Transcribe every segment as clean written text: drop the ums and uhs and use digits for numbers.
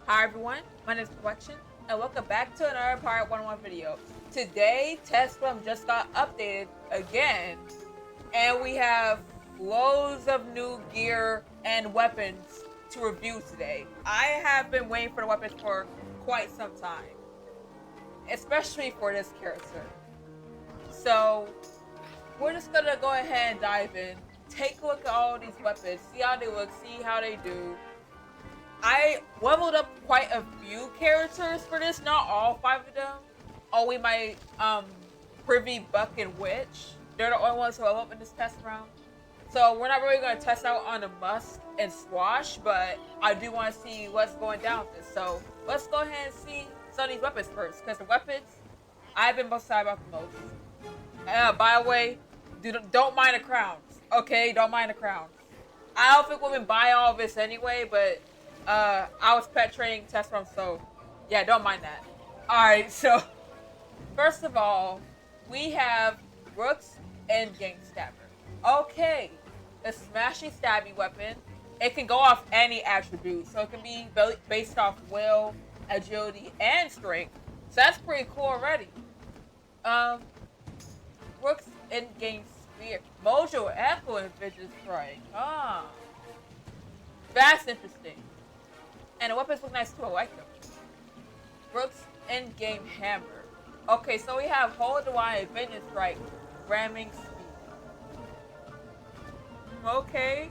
Hi everyone, my name is Collection, and welcome back to another Pirate101 video. Today, test room just got updated again, and we have loads of new gear and weapons to review today. I have been waiting for the weapons for quite some time, especially for this character. So, we're just gonna go ahead and dive in, take a look at all these weapons, see how they look, see how they do. I leveled up quite a few characters for this, not all 5 of them. Only my Privy, Buck, and Witch. They're the only ones who level up in this test round. So we're not really going to test out on the Musk and Swash, but I do want to see what's going down with this. So let's go ahead and see some of these weapons first, because the weapons I've been most excited about the most. By the way, don't mind the crowns, okay? Don't mind the crowns. I don't think women buy all of this anyway, but I was pet training test run, so yeah, don't mind that. Alright, so first of all, we have Rook's endgame stabber. Okay, a smashy stabby weapon. It can go off any attribute, so it can be based off will, agility, and strength. So that's pretty cool already. Rook's endgame spear. Mojo Echo and Vision Strike. That's interesting. And the weapons look nice too, I like them. Rook's endgame hammer. Okay, so we have Hold the Line, Vengeance Strike, Ramming Speed. Okay.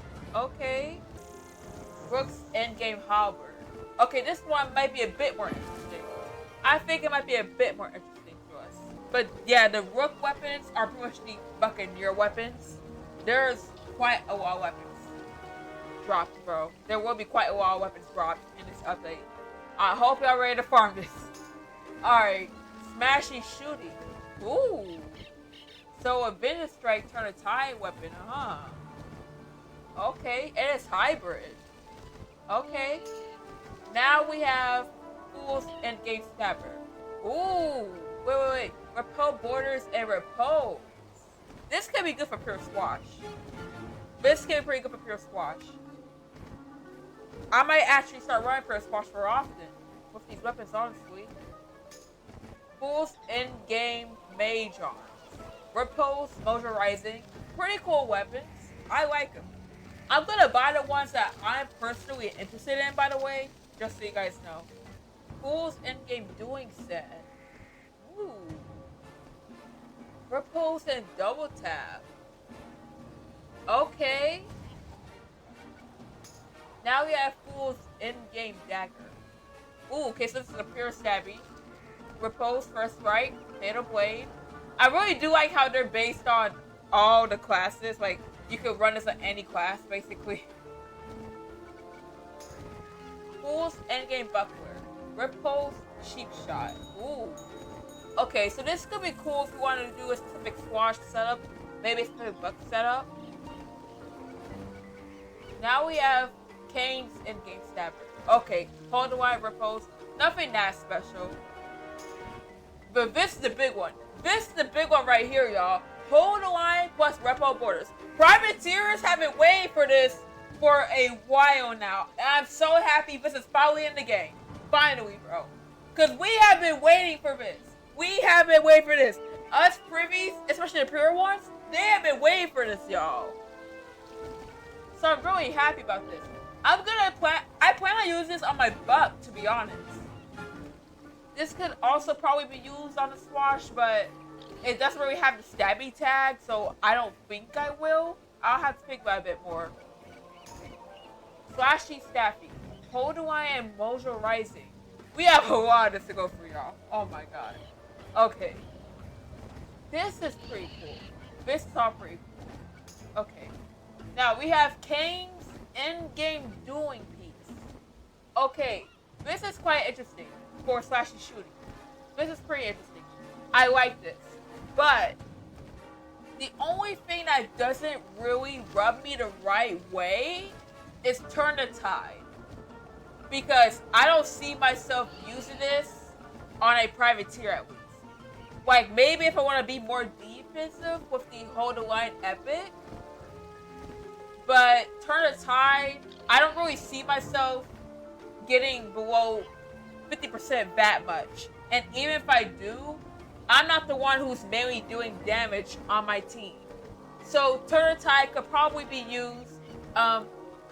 Rook's endgame halberd. Okay, this one might be a bit more interesting. I think it might be a bit more interesting to us. But yeah, the Rook weapons are pretty much the Buccaneer weapons. There's quite a lot of weapons dropped, bro. There will be quite a lot of weapons dropped in this update. I hope y'all ready to farm this. Alright, Smashy Shooting. Ooh. So a Vengeance Strike turn a tide weapon, Okay, and it's hybrid. Okay. Now we have Fool's Endgame Stabber. Ooh. Wait. Repel borders and repose. This could be good for pure squash. This could be pretty good for pure squash. I might actually start running for a squash more often with these weapons, honestly. Fool's Endgame Mage Arms. Repose, Mojo Rising. Pretty cool weapons. I like them. I'm gonna buy the ones that I'm personally interested in, by the way, just so you guys know. Fool's Endgame Doing Set. Ooh. Repose and Double Tap. Okay. Now we have Fool's Endgame Dagger. Ooh, okay, so this is a pure stabby. Repose, First Strike, Fatal Blade. I really do like how they're based on all the classes. Like, you could run this on any class, basically. Fool's Endgame Buckler. Repose, Cheap Shot. Ooh. Okay, so this could be cool if you wanted to do a specific squash setup. Maybe a specific buck setup. Now we have Kane's endgame stabber. Okay, hold the line, repose. Nothing that special. But this is the big one. This is the big one right here, y'all. Hold the line plus repo borders. Privateers have been waiting for this for a while now. And I'm so happy this is finally in the game. Finally, bro. Because we have been waiting for this. Us privies, especially the pure ones, they have been waiting for this, y'all. So I'm really happy about this. I plan on using this on my buck, to be honest. This could also probably be used on the squash, but it doesn't really have the stabby tag, so I don't think I will. I'll have to think about it a bit more. Flashy Staffy, Hold the Line, and Mojo Rising. We have a lot of this to go through, y'all. Oh my god. Okay. This is pretty cool. This is all pretty cool. Okay. Now we have Kane's endgame doing piece. Okay, this is quite interesting for slashy shooting. This is pretty interesting. I like this. But the only thing that doesn't really rub me the right way is Turn the Tide. Because I don't see myself using this on a privateer at least. Like, maybe if I want to be more defensive with the Hold the Line Epic. But Turn the Tide, I don't really see myself getting below 50% that much. And even if I do, I'm not the one who's mainly doing damage on my team. So Turtle Tide could probably be used. Turtle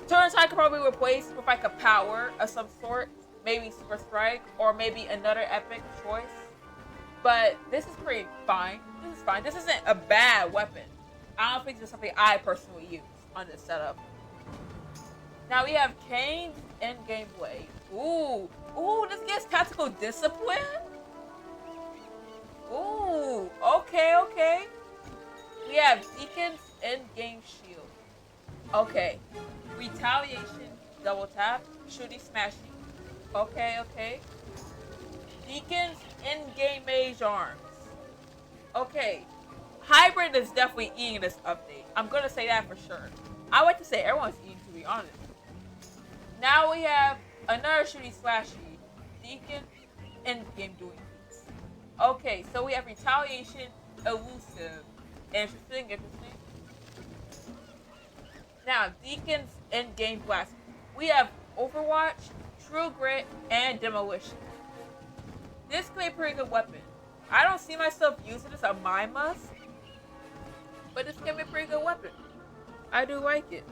Tide could probably be replaced with like a power of some sort. Maybe Super Strike or maybe another epic choice. But this is pretty fine. This is fine. This isn't a bad weapon. I don't think this is something I personally use on this setup. Now we have Kane's Endgame Blade. Ooh, this gets tactical discipline? Ooh, okay. We have Deacon's Endgame Shield. Okay. Retaliation, double tap, shooty smashing. Okay. Deacon's Endgame Mage Arms. Okay. Hybrid is definitely eating this update. I'm gonna say that for sure. I like to say everyone's eating, to be honest. Now we have another shooty slashy. Deacon Endgame doing things. Okay, so we have retaliation, elusive. Interesting. Now, Deacon's Endgame Blast. We have Overwatch, True Grit, and Demolition. This could be a pretty good weapon. I don't see myself using this on my Musk, but this can be a pretty good weapon. I do like it.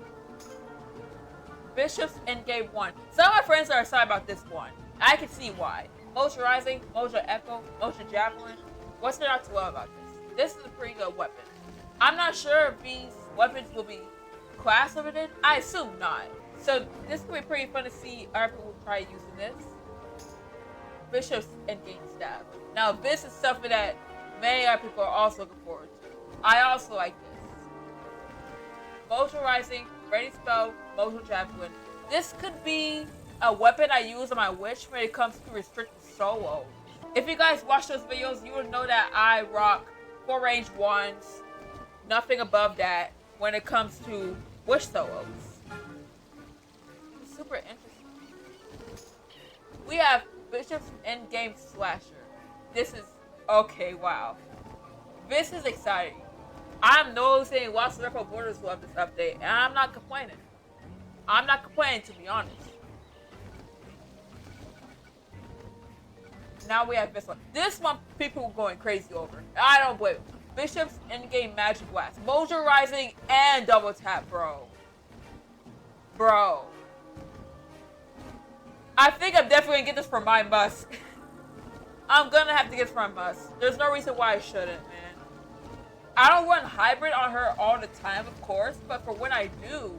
Bishop's Endgame 1. Some of my friends are excited about this one. I can see why. Mojo Rising, Mojo Echo, Mojo Javelin. What's there not to love about this? This is a pretty good weapon. I'm not sure if these weapons will be class limited. I assume not. So this could be pretty fun to see other people try using this. Bishop's Endgame Staff. Now this is something that many other people are also looking forward to. I also like this. Mojo Rising, Ready Spell, Mojo Javelin. This could be a weapon I use on my Witch when it comes to restricted solo. If you guys watch those videos, you will know that I rock 4 range ones, nothing above that when it comes to Witch solos. It's super interesting. We have Bishop's Endgame Slasher. This is okay, wow. This is exciting. I'm noticing lots of Repo Borders love this update, and I'm not complaining. To be honest. Now we have this one. This one people are going crazy over. I don't blame them. Bishop's Endgame Magic Blast. Mojo Rising and double tap, bro. I think I'm definitely gonna get this for my Musk. I'm gonna have to get this for my Musk. There's no reason why I shouldn't, man. I don't run hybrid on her all the time, of course, but for when I do,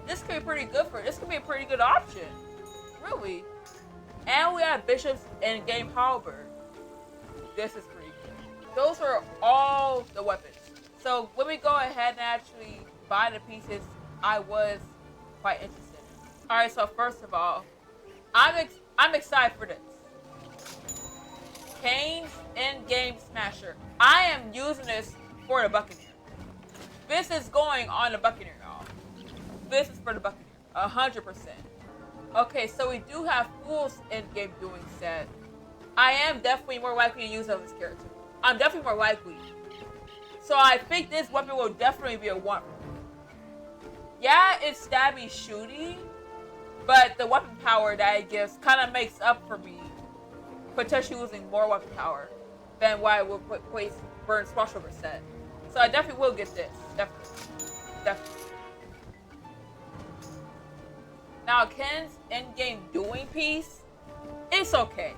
this could be pretty good for her. This could be a pretty good option. Really. And we have Bishop's Endgame Halberd. This is pretty good. Those are all the weapons. So when we go ahead and actually buy the pieces, I was quite interested in. Alright, so first of all, I'm excited for this. Kane's Endgame Smasher. I am using this for the Buccaneer. This is going on the Buccaneer, y'all. This is for the Buccaneer. 100%. Okay, so we do have Fool's Endgame doing set. I am definitely more likely to use this character. I'm definitely more likely. So I think this weapon will definitely be a 1. Yeah, it's stabby shooty, but the weapon power that it gives kind of makes up for me potentially losing more weapon power than what I would place Burn Swashover set. So I definitely will get this. Definitely. Now, Ken's Endgame Doing piece, it's okay.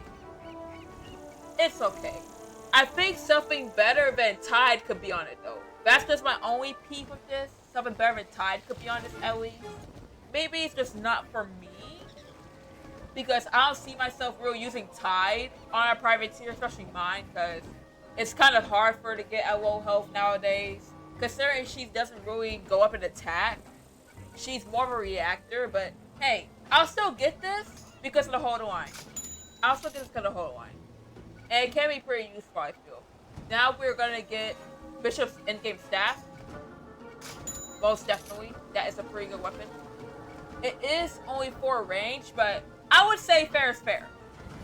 I think something better than Tide could be on it, though. That's just my only peep with this. Something better than Tide could be on this, at least. Maybe it's just not for me, because I don't see myself really using Tide on a privateer, especially mine, because it's kind of hard for her to get at low health nowadays. Considering she doesn't really go up and attack, she's more of a reactor, but hey, I'll still get this because of the hold line. And it can be pretty useful, I feel. Now we're gonna get Bishop's Endgame Staff. Most definitely. That is a pretty good weapon. It is only 4 range, but I would say fair is fair.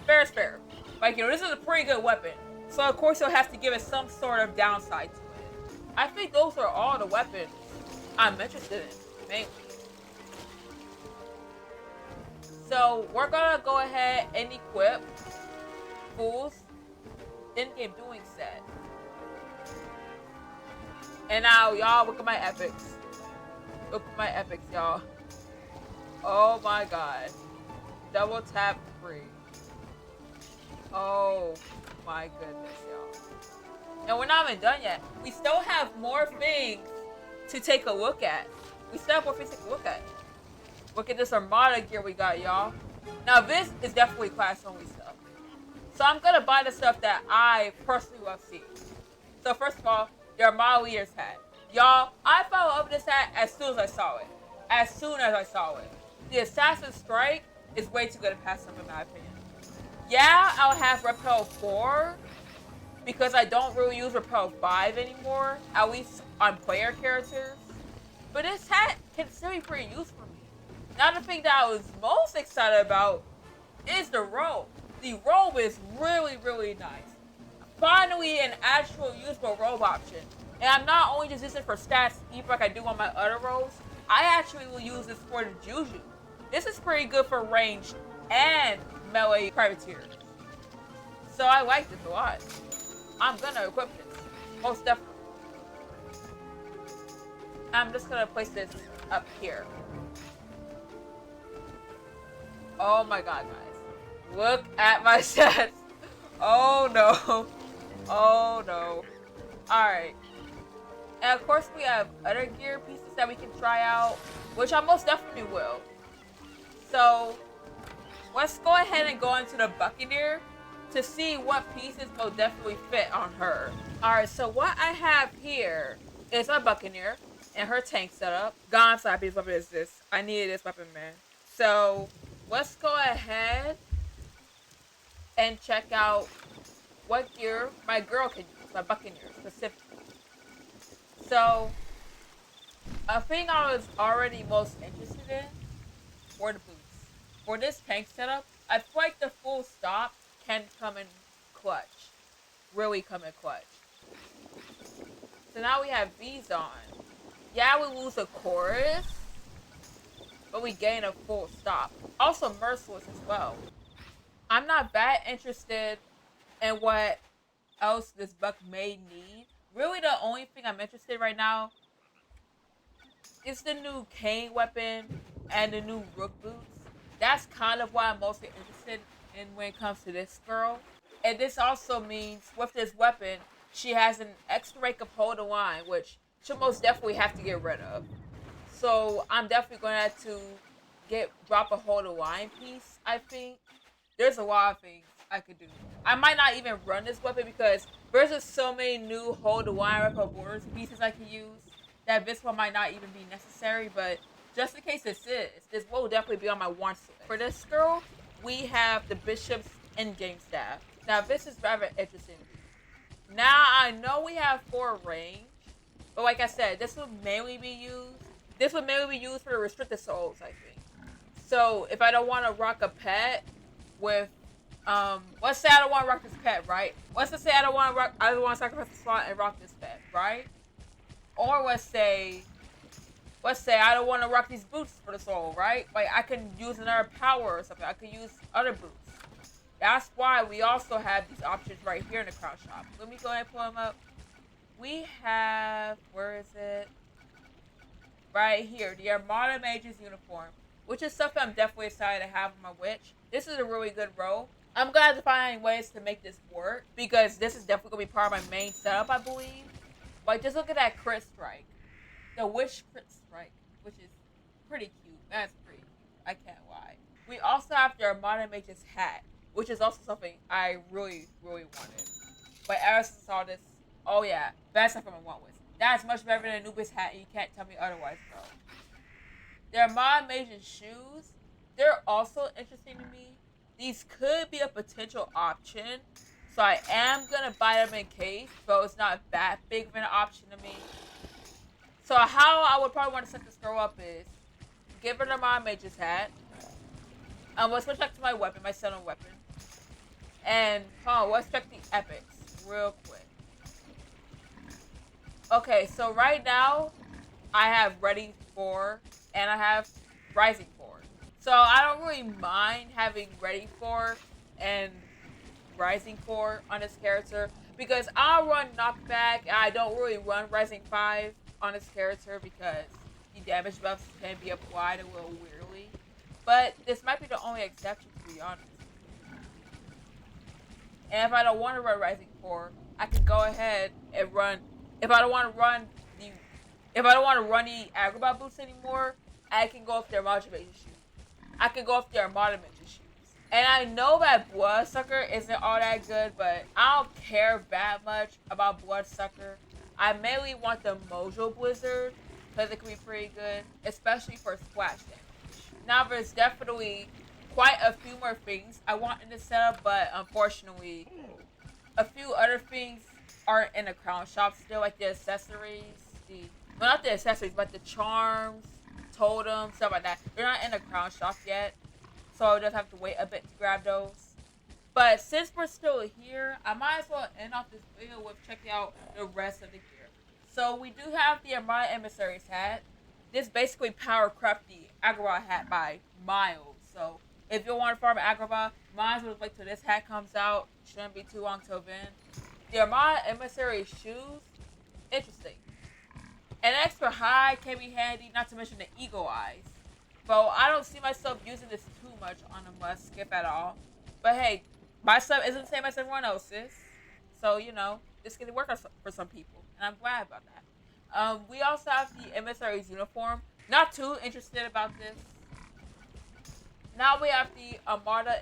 Fair is fair. Like, this is a pretty good weapon. So of course you'll have to give it some sort of downside to it. I think those are all the weapons I'm interested in, mainly. So we're gonna go ahead and equip Fool's in-game doing set. And now, y'all, look at my epics. Look at my epics, y'all. Oh my god. Double tap free. Oh my goodness, y'all. And we're not even done yet. We still have more things to take a look at. We still have more things to take a look at. Look at this Armada gear we got, y'all. Now, this is definitely class-only stuff. So I'm going to buy the stuff that I personally love seeing. So first of all, the Armada Leader's hat. Y'all, I fell in love with this hat as soon as I saw it. As soon as I saw it. The Assassin's Strike is way too good to pass up, in my opinion. Yeah, I'll have Repel 4 because I don't really use Repel 5 anymore, at least on player characters. But this hat can still be pretty useful for me. Now, the thing that I was most excited about is the robe. The robe is really, really nice. Finally, an actual usable robe option. And I'm not only just using it for stats, even like I do on my other robes. I actually will use this for the Juju. This is pretty good for ranged and melee privateers. So I like this a lot. I'm gonna equip this. Most definitely. I'm just gonna place this up here. Oh my god, guys. Look at my stats. Oh no. Oh no. Alright. And of course we have other gear pieces that we can try out, which I most definitely will. So let's go ahead and go into the Buccaneer to see what pieces will definitely fit on her. Alright, so what I have here is my Buccaneer and her tank setup. God, sorry, whose weapon is this? I needed this weapon, man. So let's go ahead and check out what gear my girl can use, my Buccaneer specifically. So, a thing I was already most interested in were the boots. For this tank setup, I feel like the full stop can come in clutch. Really come in clutch. So now we have these on. Yeah, we lose a chorus, but we gain a full stop. Also merciless as well. I'm not that interested in what else this buck may need. Really, the only thing I'm interested in right now is the new cane weapon and the new rook boots. That's kind of what I'm mostly interested in when it comes to this girl. And this also means with this weapon, she has an extra rank of hold the line, which she'll most definitely have to get rid of. So I'm definitely going to have to drop a hold the line piece, I think. There's a lot of things I could do. I might not even run this weapon because there's just so many new hold the line Repel borders pieces I can use that this one might not even be necessary, but just in case this will definitely be on my wants list. For this girl, we have the Bishop's endgame staff. Now this is rather interesting. Now I know we have 4 range, but like I said, this would mainly be used for the restricted souls, I think. So if I don't want to rock a pet with let's say I don't want to rock this pet, right? Let's just say I don't want to sacrifice the slot and rock this pet, right? Or let's say I don't want to rock these boots for the soul, right? Like I can use another power or something. I could use other boots. That's why we also have these options right here in the crown shop. Let me go ahead and pull them up. We have, where is it? Right here, the Armada Mage's uniform, which is something I'm definitely excited to have on my witch. This is a really good row. I'm gonna have to find ways to make this work because this is definitely gonna be part of my main setup, I believe. Like, just look at that crit strike. The witch crit strike, which is pretty cute. That's pretty cute. I can't lie. We also have the Armada Mage's hat, which is also something I really, really wanted. But ever since I saw this, oh yeah, that's something I want with. That's much better than Anubis hat, and you can't tell me otherwise, bro. The Armada Mage's shoes, they're also interesting to me. These could be a potential option, so I am gonna buy them in case, but it's not that big of an option to me. So how I would probably want to set this girl up is give her the Armada Mage's hat. Let's switch back to my weapon, my center weapon. And let's check the epics real quick. Okay, so right now I have Ready 4 and I have Rising 4. So I don't really mind having Ready 4 and Rising 4 on this character because I'll run Knockback and I don't really run Rising 5 on this character because the damage buffs can be applied a little weirdly. But this might be the only exception, to be honest. And if I don't want to run Rising 4, I can go ahead and run. If I don't want to run the Agrabah boots anymore, I can go with their Motivation shoes. I can go with their Armada shoes. And I know that Bloodsucker isn't all that good, but I don't care that much about Bloodsucker. I mainly want the Mojo Blizzard because it can be pretty good, especially for splash damage. Now there's definitely quite a few more things I want in this setup, but unfortunately, a few other things aren't in the crown shop still, like the accessories, well, not the accessories, but the charms, totems, stuff like that. They're not in the crown shop yet, so I'll just have to wait a bit to grab those. But since we're still here, I might as well end off this video with checking out the rest of the gear. So we do have the Armada Emissaries hat. This basically power crept the Agrabah hat by miles. So if you want to farm Agrabah, might as well wait till this hat comes out. Shouldn't be too long till then. The Armada Emissary shoes, interesting. An extra high can be handy, not to mention the eagle eyes. But I don't see myself using this too much on a must skip at all. But hey, my stuff isn't the same as everyone else's. So, you know, this can work for some people. And I'm glad about that. We also have the emissary's uniform. Not too interested about this. Now we have the Armada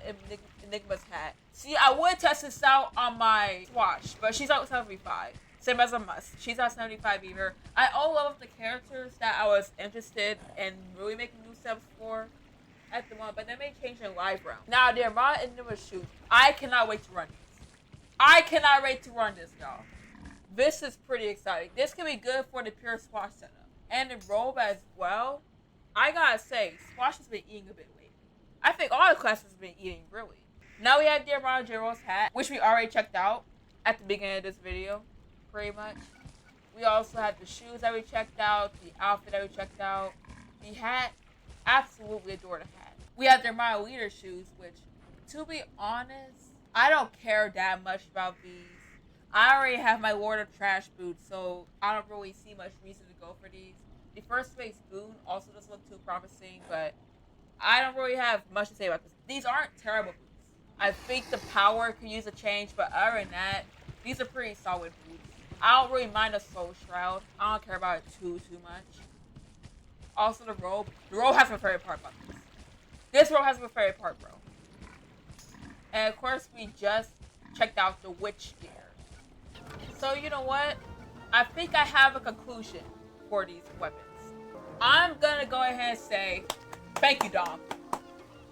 Enigma's hat. See, I would test this out on my Swatch, but she's out 75. Same as a must. She's at 75 either. I all love the characters that I was interested in really making new subs for at the moment, but they may change in live round. Now, the Armada Enigma shoes. I cannot wait to run these. I cannot wait to run this, y'all. This is pretty exciting. This can be good for the pure Swatch setup. And the robe as well. I gotta say, Swatch has been eating a bit lately. I think all the classes have been eating, really. Now we have the Armada General's hat, which we already checked out at the beginning of this video. Pretty much. We also had the shoes that we checked out, the outfit that we checked out, the hat. Absolutely adore the hat. We have their Armada Leader shoes, which, to be honest, I don't care that much about these. I already have my Lord of Trash boots, so I don't really see much reason to go for these. The first space boon also doesn't look too promising, but I don't really have much to say about this. These aren't terrible boots. I think the power could use a change, but other than that, these are pretty solid boots. I don't really mind the Soul Shroud. I don't care about it too much. Also the robe. The robe has my favorite part about this. This robe has my favorite part, bro. And of course, we just checked out the witch gear. So you know what? I think I have a conclusion for these weapons. I'm gonna go ahead and say, thank you, Dom.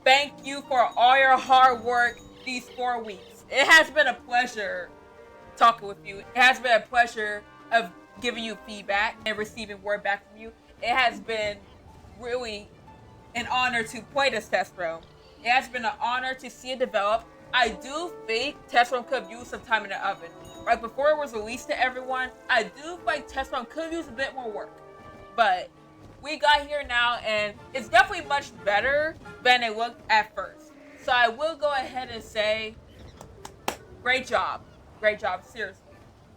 Thank you for all your hard work these 4 weeks. It has been a pleasure talking with you. It has been a pleasure of giving you feedback and receiving word back from you. It has been really an honor to play this test room. It has been an honor to see it develop. I do think test room could use some time in the oven. Right before it was released to everyone, I do think test room could use a bit more work. But we got here now, and it's definitely much better than it looked at first. So I will go ahead and say, great job. Great job, seriously.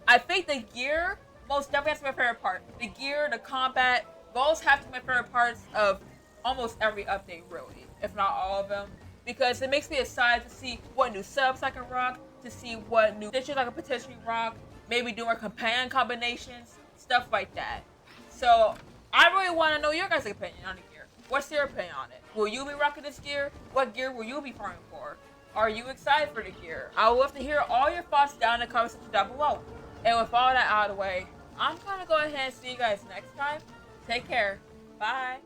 I think the gear most definitely has to be my favorite part. The gear, the combat, those have to be my favorite parts of almost every update, really, if not all of them. Because it makes me excited to see what new subs I can rock, to see what new stitches I can potentially rock, maybe do more companion combinations, stuff like that. So I really want to know your guys' opinion on the gear. What's your opinion on it? Will you be rocking this gear? What gear will you be farming for? Are you excited for the gear? I would love to hear all your thoughts down in the comment section down below. And with all that out of the way, I'm gonna go ahead and see you guys next time. Take care. Bye.